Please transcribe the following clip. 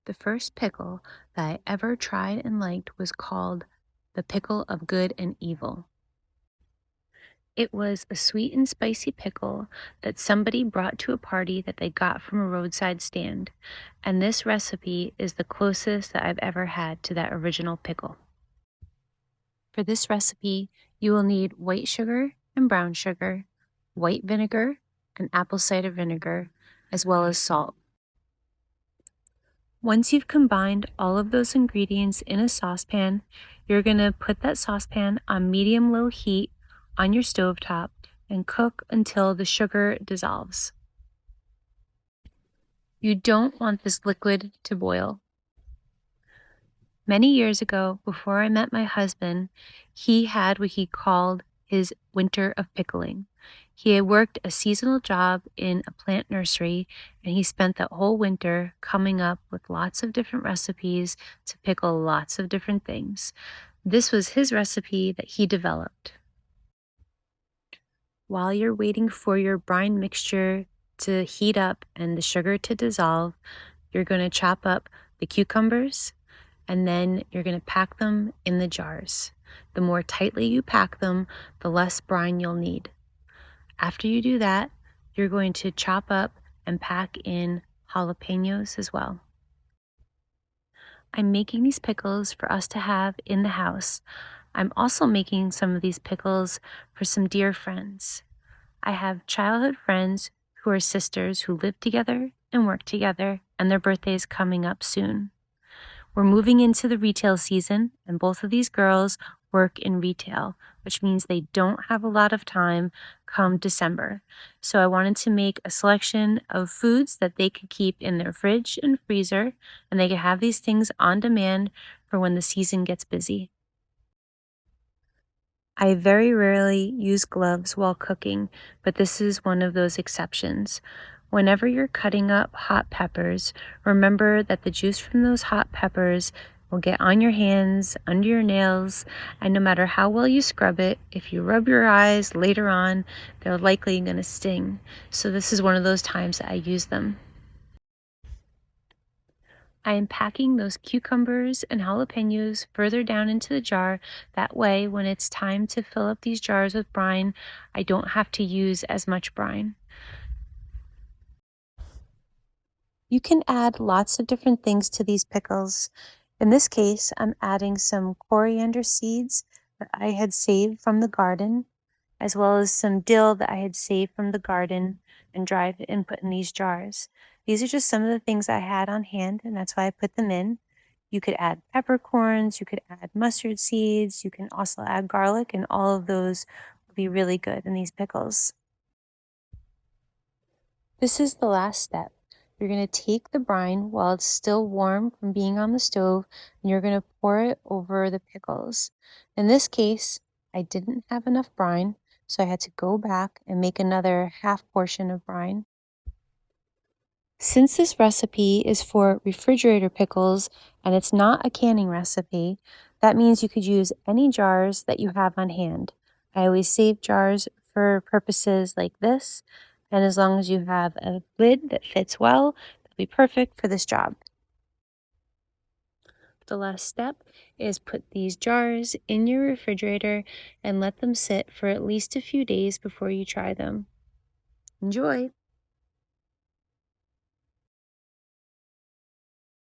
The first pickle that I ever tried and liked was called the pickle of good and evil. It was a sweet and spicy pickle that somebody brought to a party that they got from a roadside stand, and this recipe is the closest that I've ever had to that original pickle. For this recipe, you will need white sugar and brown sugar, white vinegar, and apple cider vinegar, as well as salt. Once you've combined all of those ingredients in a saucepan, you're going to put that saucepan on medium-low heat on your stovetop and cook until the sugar dissolves. You don't want this liquid to boil. Many years ago, before I met my husband, he had what he called his winter of pickling. He had worked a seasonal job in a plant nursery, and he spent that whole winter coming up with lots of different recipes to pickle lots of different things. This was his recipe that he developed. While you're waiting for your brine mixture to heat up and the sugar to dissolve, you're going to chop up the cucumbers, and then you're going to pack them in the jars. The more tightly you pack them, the less brine you'll need. After you do that, you're going to chop up and pack in jalapenos as well. I'm making these pickles for us to have in the house. I'm also making some of these pickles for some dear friends. I have childhood friends who are sisters who live together and work together, and their birthday is coming up soon. We're moving into the retail season, and both of these girls work in retail, which means they don't have a lot of time come December. So I wanted to make a selection of foods that they could keep in their fridge and freezer, and they could have these things on demand for when the season gets busy. I very rarely use gloves while cooking, but this is one of those exceptions. Whenever you're cutting up hot peppers, remember that the juice from those hot peppers will get on your hands, under your nails, and no matter how well you scrub it, if you rub your eyes later on, they're likely going to sting. So this is one of those times that I use them. I am packing those cucumbers and jalapenos further down into the jar. That way, when it's time to fill up these jars with brine, I don't have to use as much brine. You can add lots of different things to these pickles. In this case, I'm adding some coriander seeds that I had saved from the garden, as well as some dill that I had saved from the garden and dried and put in these jars. These are just some of the things I had on hand, and that's why I put them in. You could add peppercorns, you could add mustard seeds, you can also add garlic, and all of those will be really good in these pickles. This is the last step. You're going to take the brine while it's still warm from being on the stove, and you're going to pour it over the pickles. In this case, I didn't have enough brine, so I had to go back and make another half portion of brine. Since this recipe is for refrigerator pickles and it's not a canning recipe, that means you could use any jars that you have on hand. I always save jars for purposes like this, and as long as you have a lid that fits well, they'll be perfect for this job. The last step is put these jars in your refrigerator and let them sit for at least a few days before you try them. Enjoy!